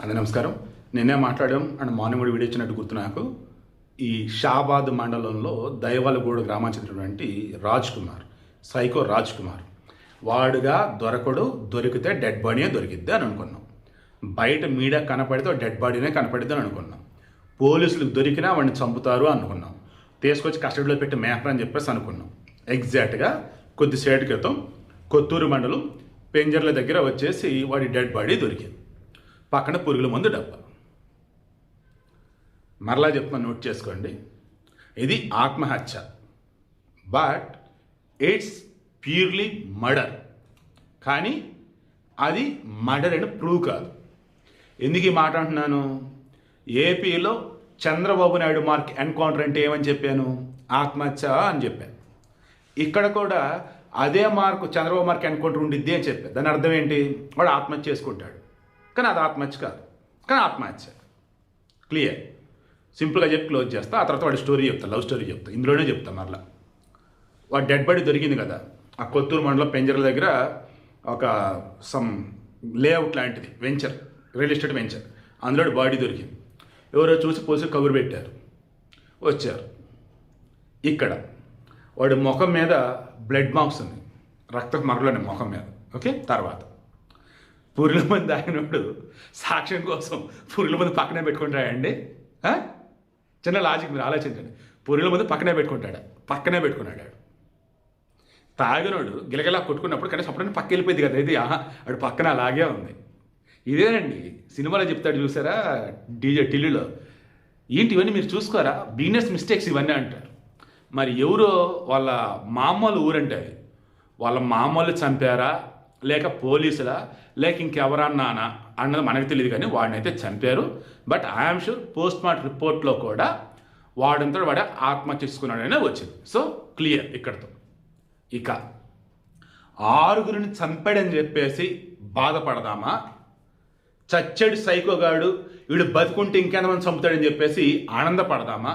అందరూ నమస్కారం. నిన్నే మాట్లాడాం అండ్ మార్నింగ్ కూడా వీడియో ఇచ్చినట్టు గుర్తు నాకు. ఈ షాబాద్ మండలంలో దైవలగూడ గ్రామానికి చెందినటువంటి రాజ్ కుమార్, సైకో రాజ్ కుమార్ వాడుగా దొరికితే డెడ్ బాడీనే దొరికిద్ది అని అనుకున్నాం. బయట మీడియా కనపడితే డెడ్ బాడీనే కనపడిద్ది అని అనుకున్నాం. పోలీసులకు దొరికినా వాడిని చంపుతారు అనుకున్నాం. తీసుకొచ్చి కస్టడీలో పెట్టి మేపర్ అని చెప్పేసి అనుకున్నాం. ఎగ్జాక్ట్గా కొద్దిసేపటి క్రితం కొత్తూరు మండలం పెంజర్ల దగ్గర వచ్చేసి వాడి డెడ్ బాడీ దొరికింది. పక్కన పురుగుల మందు డబ్బా. మరలా చెప్తున్నా, నోట్ చేసుకోండి. ఇది ఆత్మహత్య, బట్ ఇట్స్ ప్యూర్లీ మర్డర్. కానీ అది మర్డర్ అని ప్రూవ్ కాదు. ఎందుకు ఈ మాట అంటున్నాను? ఏపీలో చంద్రబాబు నాయుడు మార్క్ ఎన్కౌంటర్ అంటే ఏమని చెప్పాను? ఆత్మహత్య అని చెప్పాను. ఇక్కడ కూడా అదే మార్కు చంద్రబాబు మార్క్ ఎన్కౌంటర్ ఉండిద్ది అని చెప్పాను. దాని అర్థం ఏంటి? వాడు ఆత్మహత్య చేసుకుంటాడు. కానీ అది ఆత్మహత్య కాదు, కానీ ఆత్మహత్య. క్లియర్. సింపుల్గా చెప్పి క్లోజ్ చేస్తా. ఆ తర్వాత వాడి స్టోరీ చెప్తా, లవ్ స్టోరీ చెప్తా. ఇందులోనే చెప్తా. మరలా వాడి డెడ్ బాడీ దొరికింది కదా ఆ కొత్తూరు మండలం పెంజర్ల దగ్గర. ఒక సమ్ లేఅవుట్ లాంటిది, వెంచర్, రియల్ ఎస్టేట్ వెంచర్. అందులో బాడీ దొరికింది. ఎవరో చూసి పోలీసులు కబురు పెట్టారు, వచ్చారు. ఇక్కడ వాడి ముఖం మీద బ్లడ్ మార్క్స్ ఉంది, రక్త మరలోని ముఖం మీద. ఓకే. తర్వాత పురుగుల మంది తాగినప్పుడు సాక్ష్యం కోసం పురుగుల మంది పక్కనే పెట్టుకుంటాడండి. చిన్న లాజిక్ మీరు ఆలోచించండి. పురుగుల మంది పక్కనే పెట్టుకున్నాడు. తాగినోడు గిలగిలా కొట్టుకున్నప్పుడు కనీసం అప్పుడైనా పక్క వెళ్ళిపోయింది కదా. ఇది అడు పక్కన అలాగే ఉంది. ఇదేనండి సినిమాలో చెప్తాడు చూసారా, డీజే టిల్లులో. ఏంటి ఇవన్నీ మీరు చూసుకోరా, బిగినర్స్ మిస్టేక్స్ ఇవన్నీ అంటారు. మరి ఎవరో వాళ్ళ మామూలు ఊరంటే అది. వాళ్ళ మామూలు చంపారా, లేక పోలీసులా, లేక ఇంకెవరన్నానా అన్నది మనకు తెలియదు. కానీ వాడినైతే చంపారు. But I'm sure post mortem రిపోర్ట్లో కూడా వాడంతా వాడే ఆత్మహత్య చేసుకున్నాడనే వచ్చింది. సో క్లియర్ ఇక్కడతో. ఇక 6గురిని చంపాడని చెప్పేసి బాధపడదామా? చచ్చాడు సైకోగాడు, వీడు బతుకుంటే ఇంకెంతమంది చంపుతాడని చెప్పేసి ఆనందపడదామా?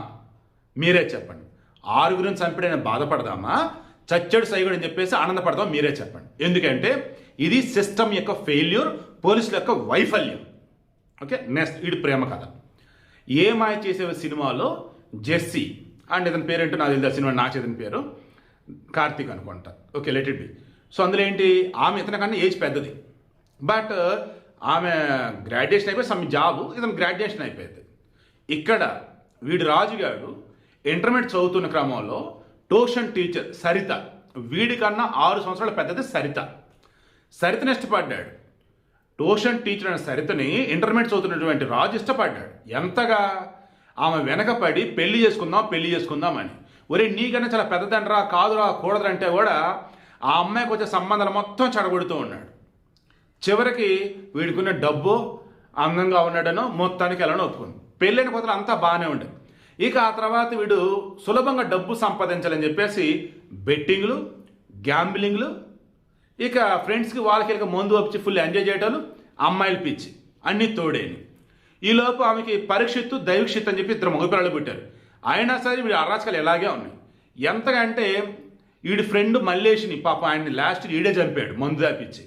మీరే చెప్పండి. 6గురిని చంపాడని బాధపడదామా, చచ్చాడు సైకోడు అని చెప్పేసి ఆనందపడదామా? మీరే చెప్పండి. ఎందుకంటే ఇది సిస్టమ్ యొక్క ఫెయిల్యూర్, పోలీసుల యొక్క వైఫల్యం. ఓకే. నెక్స్ట్ వీడి ప్రేమ కథ. ఏ మాయ చేసే సినిమాలో జెస్సీ అండ్ ఇతని పేరేంటో నాకు తెలియదు. సినిమా నాకు చదివిన పేరు కార్తీక్ అనుకుంటా. Okay, let it be. So అందులో ఏంటి, ఆమె ఇతని కన్నా ఏజ్ పెద్దది. బట్ ఆమె గ్రాడ్యుయేషన్ అయిపోయి సమ్ జాబు, ఇతను గ్రాడ్యుయేషన్ అయిపోయింది. ఇక్కడ వీడి రాజుగాడు ఇంటర్మీడియట్ చదువుతున్న క్రమంలో ట్యూషన్ టీచర్ సరిత, వీడికన్నా 6 సంవత్సరాల పెద్దది సరితని ఇష్టపడ్డాడు. ట్యూషన్ టీచర్ అయిన సరితని ఇంటర్మీడియట్ చదువుతున్నటువంటి రాజు ఇష్టపడ్డాడు. ఎంతగా? ఆమె వెనకపడి పెళ్లి చేసుకుందాం అని. ఒరే నీకన్నా చాలా పెద్దదంటరా, కాదురా, కూడదంటే కూడా ఆ అమ్మాయికి వచ్చే సంబంధాలు మొత్తం చెడగొడుతూ ఉన్నాడు. చివరికి వీడికున్న డబ్బు, అందంగా ఉన్నాడనో మొత్తానికి వెళ్ళను ఒప్పుకుంది. పెళ్ళైన కొత్తలో అంతా బాగానే ఉండేది. ఇక ఆ తర్వాత వీడు సులభంగా డబ్బు సంపాదించాలని చెప్పేసి బెట్టింగ్లు, గ్యాంబ్లింగ్లు, ఇక ఫ్రెండ్స్కి వాళ్ళకి మందు వచ్చి ఫుల్ ఎంజాయ్ చేయటాలు, అమ్మాయిలు పిచ్చి అన్నీ తోడేని. ఈలోపు ఆమెకి పరీక్షిత్తు, దైవక్షిత్ అని చెప్పి 2 మగపిల్లలు పుట్టారు. అయినా సరే వీడి అరాచకాలు ఎలాగే ఉన్నాయి. ఎంతగా అంటే వీడి ఫ్రెండ్ మల్లేష్ని పాపం ఆయన్ని లాస్ట్ ఈడే చంపాడు మందు దాపిచ్చి.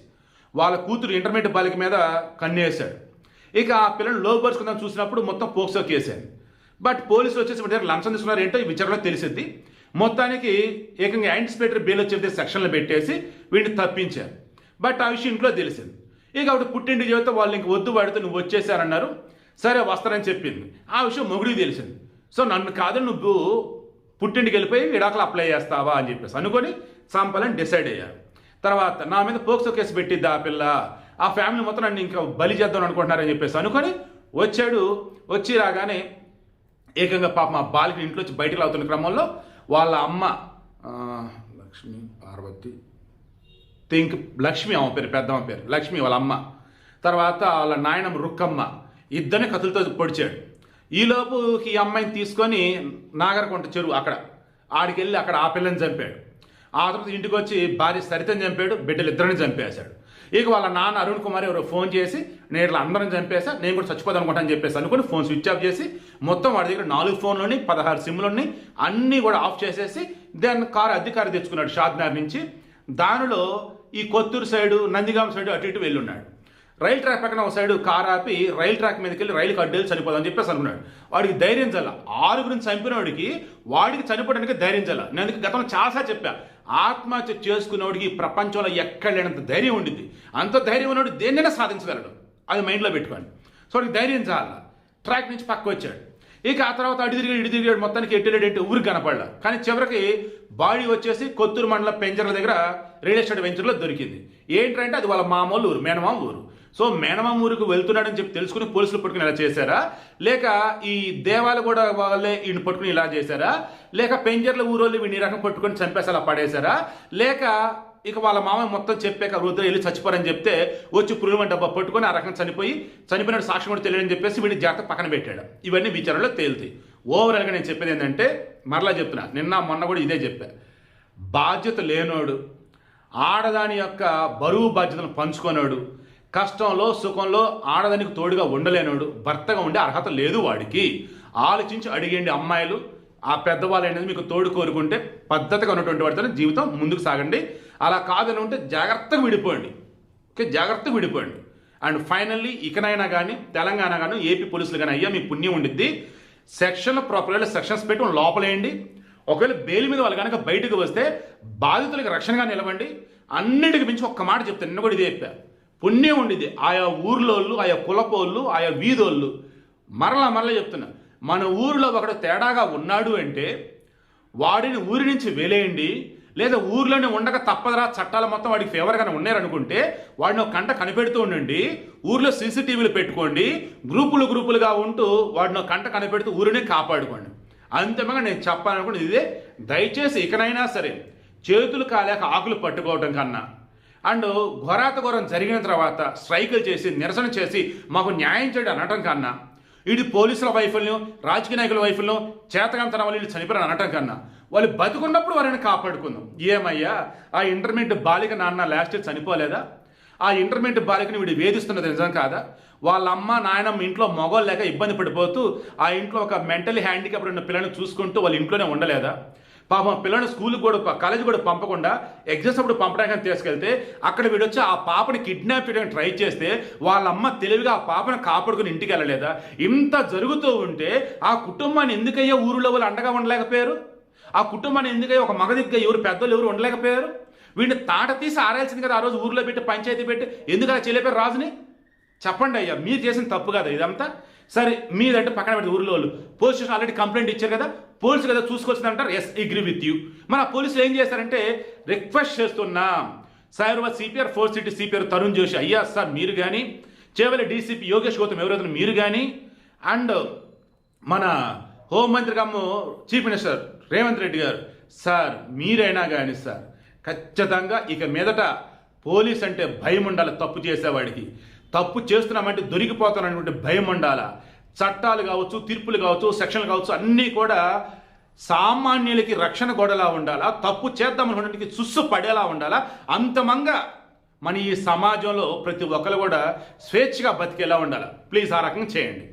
వాళ్ళ కూతురు ఇంటర్మీడియట్ బాలిక మీద కన్నేశాడు. ఇక ఆ పిల్లలు లోపరుచుకుందాం చూసినప్పుడు మొత్తం పోక్సో కేసాను. బట్ పోలీసులు వచ్చేసి వీడి దగ్గర లంచం తీసుకున్నారు ఏంటో ఈ విచారణలో తెలిసింది. మొత్తానికి ఏకంగా యాంటిసిపేటరీ బెయిల్ వచ్చే సెక్షన్లు పెట్టేసి వీడిని తప్పించారు. బట్ ఆ విషయం ఇంట్లో తెలిసింది. ఇక అప్పుడు పుట్టింటి చెబితే వాళ్ళు ఇంక వద్దు పడితే నువ్వు వచ్చేసారన్నారు. సరే వస్తారని చెప్పింది. ఆ విషయం మొగుడికి తెలిసింది. సో నన్ను కాదు, నువ్వు పుట్టింటికి వెళ్ళిపోయి విడాకులు అప్లై చేస్తావా అని చెప్పేసి అనుకొని చంపాలని డిసైడ్ అయ్యారు. తర్వాత నా మీద పోక్సో కేసు పెట్టిద్ది ఆ పిల్ల, ఆ ఫ్యామిలీ మొత్తం నన్ను ఇంకా బలి చేద్దాం అనుకుంటున్నారని చెప్పేసి అనుకొని వచ్చాడు. వచ్చి రాగానే ఏకంగా పాప మా బాలికి ఇంట్లో వచ్చి బయటకు అవుతున్న క్రమంలో వాళ్ళ అమ్మ లక్ష్మి, పార్వతి, లక్ష్మి ఆమె పేరు, పెద్దమ్మ పేరు లక్ష్మి వాళ్ళ అమ్మ, తర్వాత వాళ్ళ నాయనమ్మ రుక్కమ్మ, ఇద్దరిని కత్తులతో పొడిచాడు. ఈలోపు ఈ అమ్మాయిని తీసుకొని నాగరకొంట చెరువు ఆడికి వెళ్ళి అక్కడ ఆ పిల్లని చంపాడు. ఆ తర్వాత ఇంటికి వచ్చి భార్య సరితని చంపాడు, బిడ్డలు ఇద్దరిని చంపేశాడు. ఇక వాళ్ళ నాన్న అరుణ్ కుమార్ ఎవరో ఫోన్ చేసి నేను ఇట్లా అందరం చంపేసా, నేను కూడా చచ్చిపోదాం అనుకుంటాను చెప్పేసి అనుకుని ఫోన్ స్విచ్ ఆఫ్ చేసి మొత్తం వాడి దగ్గర 4 ఫోన్లని 16 సిమ్లని అన్నీ కూడా ఆఫ్ చేసేసి దాన్ని కారు తెచ్చుకున్నాడు షాద్నగర్ నుంచి. దానిలో ఈ కొత్తూరు సైడు, నందిగామ సైడు అటు ఇటు వెళ్ళున్నాడు. రైలు ట్రాక్ పక్కన ఒక సైడ్ కార్ ఆపి రైలు ట్రాక్ మీదకి వెళ్ళి రైలుకి అడ్డేళ్ళు చనిపోదని చెప్పేసి అనుకున్నాడు. వాడికి ధైర్యం చల్ల. 6 చంపిన వాడికి చనిపోవడానికి ధైర్యం చల్ల. నేను అందుకే గతంలో చాలాసార్లు చెప్పా, ఆత్మహత్య చేసుకున్నవాడికి ప్రపంచంలో ఎక్కడ లేనంత ధైర్యం ఉండింది. అంత ధైర్యం ఉన్నవాడు దేన్నైనా సాధించగలడు. అది మైండ్లో పెట్టుకోండి. సో వాడికి ధైర్యం చాలా. ట్రాక్ నుంచి పక్క వచ్చాడు. ఇక ఆ తర్వాత అడి తిరిగాడు మొత్తానికి ఎట్టెళ్ళాడంటే ఊరికి కనపడలా. కానీ చివరికి బాడీ వచ్చేసి కొత్తూరు మండలం పెంజర్ల దగ్గర రియల్ ఎస్టేట్ వెంచర్లో దొరికింది. ఏంటంటే అది వాళ్ళ మామూలు ఊరు, మేనమామ ఊరు. సో మేనమామ ఊరికి వెళ్తున్నాడని చెప్పి తెలుసుకుని పోలీసులు పట్టుకుని ఇలా చేశారా, లేక ఈ దేవాలు కూడా వాళ్ళే వీడిని పట్టుకుని ఇలా చేశారా, లేక పెంజర్ల ఊరోళ్ళు వీడిని రకం పట్టుకొని చంపేసి అలా పడేశారా, లేక ఇక వాళ్ళ మామ మొత్తం చెప్పాక వృద్ధ వెళ్ళి చచ్చిపోరని చెప్తే వచ్చి పురుగుల డబ్బా పట్టుకొని ఆ రకం చనిపోయినట్టు సాక్ష్యం కూడా తెలియదని చెప్పేసి వీడిని జాగ్రత్త పక్కన పెట్టాడు. ఇవన్నీ విచారణలో తేలుతాయి. ఓవరాల్గా నేను చెప్పేది ఏంటంటే, మరలా చెప్తున్నా, నిన్న మొన్న కూడా ఇదే చెప్పా, బాధ్యత లేనోడు, ఆడదాని యొక్క బరువు బాధ్యతను పంచుకోనోడు, కష్టంలో సుఖంలో ఆడదానికి తోడుగా ఉండలేనోడు భర్తగా ఉండే అర్హత లేదు వాడికి. ఆలోచించి అడిగండి అమ్మాయిలు. ఆ పెద్దవాళ్ళు అనేది మీకు తోడు కోరుకుంటే పద్ధతిగా ఉన్నటువంటి వాడితో జీవితం ముందుకు సాగండి. అలా కాదని ఉంటే జాగ్రత్తగా విడిపోండి. ఓకే, జాగ్రత్తగా విడిపోండి. అండ్ ఫైనల్లీ ఇకనైనా కానీ తెలంగాణ కానీ ఏపీ పోలీసులు కానీ అయ్యా మీ పుణ్యం ఉండిద్ది, సెక్షన్లో ప్రాపర్గా సెక్షన్స్ పెట్టి లోపలేయండి. ఒకవేళ బెయిల్ మీద వాళ్ళు కనుక బయటకు వస్తే బాధితులకు రక్షణగా నిలవండి. అన్నిటికి మించి ఒక్క మాట చెప్తాను, నిన్న కూడా ఇదే చెప్పా, పుణ్యం ఉండిద్ది ఆయా ఊర్లోళ్ళు, ఆయా కులపోళ్ళు, ఆయా వీధోళ్ళు. మరలా చెప్తున్నా, మన ఊరిలో ఒకడు తేడాగా ఉన్నాడు అంటే వాడిని ఊరి నుంచి వెలేయండి. లేదా ఊర్లోనే ఉండక తప్పదరా చట్టాలు మొత్తం వాడికి ఫేవర్గానే ఉన్నారనుకుంటే వాడిని ఒక కంట కనిపెడుతూ ఉండండి. ఊర్లో సీసీటీవీలు పెట్టుకోండి. గ్రూపులుగా ఉంటూ వాడిని ఒక కంట కనిపెడుతూ ఊరిని కాపాడుకోండి. అంతిమంగా నేను చెప్పాలనుకున్నది ఇదే. దయచేసి ఇకనైనా సరే చేతులు కాలేక ఆకులు పట్టుకోవటం కన్నా అండ్ ఘోరం జరిగిన తర్వాత స్ట్రైకులు చేసి నిరసన చేసి మాకు న్యాయం చేయడం అనటం కన్నా, ఇది పోలీసుల వైఫల్యం, రాజకీయ నాయకుల వైఫల్యం, చేతకంతనం వల్ల వీళ్ళు చనిపోయారు అనటం కన్నా వాళ్ళు బతుకున్నప్పుడు వారిని కాపాడుకుందాం. ఏమయ్యా, ఆ ఇంటర్మీడియట్ బాలిక నాన్న లాస్ట్ ఇయర్ చనిపోలేదా? ఆ ఇంటర్మీడియట్ బాలికని వీడు వేధిస్తున్నది నిజం కాదా? వాళ్ళ అమ్మ నాయనమ్మ ఇంట్లో మొగోళ్ళు లేక ఇబ్బంది పడిపోతూ ఆ ఇంట్లో ఒక మెంటలీ హ్యాండిక్యాప్డ్ ఉన్న పిల్లల్ని చూసుకుంటూ వాళ్ళ ఇంట్లోనే ఉండలేదా? పాపం పిల్లల్ని స్కూల్కి కూడా కాలేజీ కూడా పంపకుండా ఎగ్జామ్స్ అప్పుడు పంపడానికి తీసుకెళ్తే అక్కడ వీడొచ్చి ఆ పాపని కిడ్నాప్ చేయడానికి ట్రై చేస్తే వాళ్ళ అమ్మ తెలివిగా ఆ పాపను కాపాడుకుని ఇంటికి వెళ్ళలేదా? ఇంత జరుగుతూ ఉంటే ఆ కుటుంబాన్ని ఎందుకయ్యా ఊరిలో వాళ్ళు అండగా ఉండలేకపోయారు? ఆ కుటుంబాన్ని ఎందుకయ్యా ఒక మగదిగ్గా ఎవరు పెద్దలు ఎవరు ఉండలేకపోయారు? వీడిని తాట తీసి ఆరాల్సింది కదా, ఆ రోజు ఊర్లో పెట్టి పంచాయతీ పెట్టి ఎందుకు అలా చేయలేపారు రాజుని? చెప్పండి అయ్యా, మీరు చేసిన తప్పు కదా ఇదంతా. సరే మీదంటే పక్కన పెడితే ఊరిలో వాళ్ళు పోలీస్ స్టేషన్ ఆల్రెడీ కంప్లైంట్ ఇచ్చారు కదా, పోలీసులు కదా చూసుకోవాల్సింది అంటారు. Yes, agree with you. మన పోలీసులు ఏం చేస్తారంటే రిక్వెస్ట్ చేస్తున్నాం, Cyberabad CPR 4 city CPR Tarun Joshi అయ్యా సార్ మీరు కానీ, చేవెళ్ళ డీసీపీ యోగేష్ గౌతమ్ ఎవరైతే మీరు కానీ, అండ్ మన హోంమంత్రి గారు చీఫ్ మినిస్టర్ రేవంత్ రెడ్డి గారు సార్ మీరైనా కానీ సార్ ఖచ్చితంగా ఇక మీదట పోలీస్ అంటే భయం ఉండాలి. తప్పు చేసేవాడికి తప్పు చేస్తున్నామంటే దొరికిపోతానటువంటి భయం ఉండాలా. చట్టాలు కావచ్చు, తీర్పులు కావచ్చు, సెక్షన్లు కావచ్చు, అన్నీ కూడా సామాన్యులకి రక్షణ గోడలా ఉండాలా. తప్పు చేద్దామనుకున్నట్టుకి సుస్సు పడేలా ఉండాలా. అంతమంగా మన ఈ సమాజంలో ప్రతి ఒక్కరు కూడా స్వేచ్ఛగా బతికేలా ఉండాలి. ప్లీజ్ ఆ రకంగా చేయండి.